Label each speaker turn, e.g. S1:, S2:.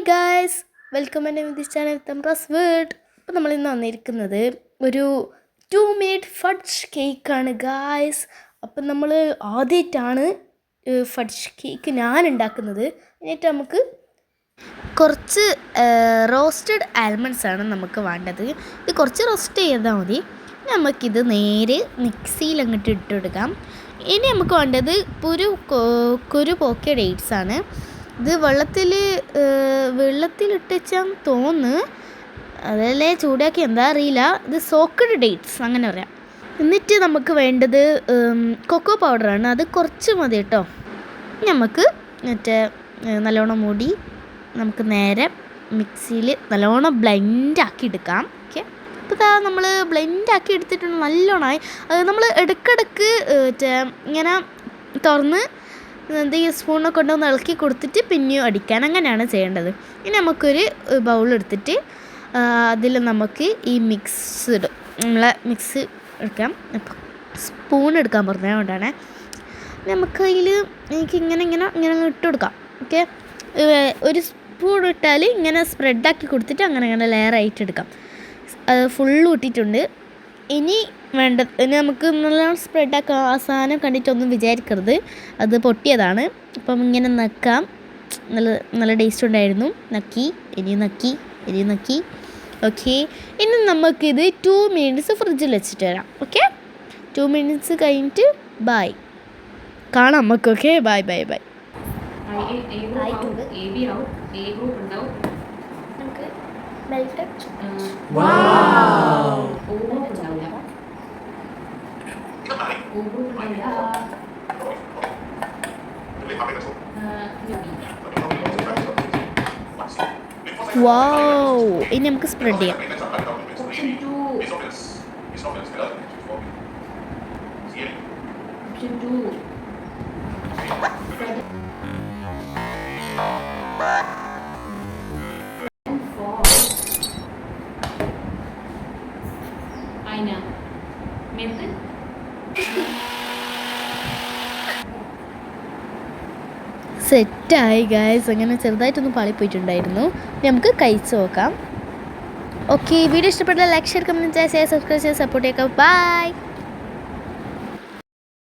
S1: Guys, welcome എൻ്റെ this channel തംറാസ് world. അപ്പോൾ നമ്മളിന്ന് വന്നിരിക്കുന്നത് ഒരു 2 മിനിറ്റ് ഫഡ്ജ് കേക്കാണ് ഗായ്സ്. അപ്പം നമ്മൾ ആദ്യമായിട്ടാണ് ഫഡ്ജ് കേക്ക് ഞാൻ ഉണ്ടാക്കുന്നത്. എന്നിട്ട് നമുക്ക് കുറച്ച് റോസ്റ്റഡ് ആൽമണ്ട്സ് ആണ് നമുക്ക് വേണ്ടത്. ഇത് കുറച്ച് റോസ്റ്റ് ചെയ്താൽ മതി. നമുക്കിത് നേരെ മിക്സിയിൽ അങ്ങോട്ട് ഇട്ടെടുക്കാം. ഇനി നമുക്ക് വേണ്ടത് കുരു പോക്കിയ ഡേറ്റ്സ് ആണ്. ഇത് വെള്ളത്തിലിട്ടാന്ന് തോന്നുന്നു, അതല്ലേ ചൂടാക്കി എന്താ അറിയില്ല. ഇത് സോക്കഡ് ഡേറ്റ്സ് അങ്ങനെ പറയാം. എന്നിട്ട് നമുക്ക് വേണ്ടത് കൊക്കോ പൗഡറാണ്. അത് കുറച്ച് മതി കേട്ടോ. നമുക്ക് നല്ലോണം മൂടി നമുക്ക് നേരെ മിക്സിയിൽ നല്ലോണം ബ്ലെൻഡാക്കി എടുക്കാം. ഓക്കെ, അപ്പോൾ നമ്മൾ ബ്ലെൻഡാക്കി എടുത്തിട്ടുണ്ട് നല്ലോണമായി. അത് നമ്മൾ ഇടയ്ക്കിടയ്ക്ക് ഇങ്ങനെ തുറന്ന് എന്തെങ്കിലും സ്പൂണൊക്കെ കൊണ്ടൊന്ന് ഇളക്കി കൊടുത്തിട്ട് പിന്നെയും അടിക്കാൻ, അങ്ങനെയാണ് ചെയ്യേണ്ടത്. ഇനി നമുക്കൊരു ബൗളെടുത്തിട്ട് അതിൽ നമുക്ക് ഈ നമ്മളെ മിക്സ് എടുക്കാം. അപ്പം സ്പൂൺ എടുക്കാൻ പറഞ്ഞത് കൊണ്ടാണ്. നമുക്ക് അതിൽ ഇങ്ങനെ ഇട്ട് കൊടുക്കാം. ഓക്കെ, ഒരു സ്പൂൺ ഇട്ടാൽ ഇങ്ങനെ സ്പ്രെഡാക്കി കൊടുത്തിട്ട് അങ്ങനെ ലെയറായിട്ട് എടുക്കാം. അത് ഫുള്ള് ഇട്ടിട്ടുണ്ട്. ഇനി നമുക്ക് നല്ലോണം സ്പ്രെഡാക്കാം. ആ സാധനം കണ്ടിട്ടൊന്നും വിചാരിക്കരുത്, അത് പൊട്ടിയതാണ്. അപ്പം ഇങ്ങനെ നക്കാം. നല്ല ടേസ്റ്റ് ഉണ്ടായിരുന്നു. ഇനി നക്കി. ഓക്കെ, ഇനി നമുക്കിത് 2 മിനിറ്റ്സ് ഫ്രിഡ്ജിൽ വെച്ചിട്ട് വരാം. ഓക്കെ, 2 മിനിറ്റ്സ് കഴിഞ്ഞിട്ട് ബൈ കാണാം നമുക്ക്. Okay, bye. ഇനി നമുക്ക് സ്പ്രെഡ് ചെയ്യാം. സെറ്റായി ഗായ്സ്. അങ്ങനെ ചെറുതായിട്ടൊന്ന് പാളിപ്പോയിട്ടുണ്ടായിരുന്നു. നമുക്ക് കഴിച്ച് നോക്കാം. ഓക്കെ, വീഡിയോ ഇഷ്ടപ്പെട്ടാൽ ലൈക്ക്, ഷെയർ, കമൻറ്റ്, സബ്സ്ക്രൈബ് ചെയ്ത് സപ്പോർട്ട് ചെയ്യുക. ബൈ.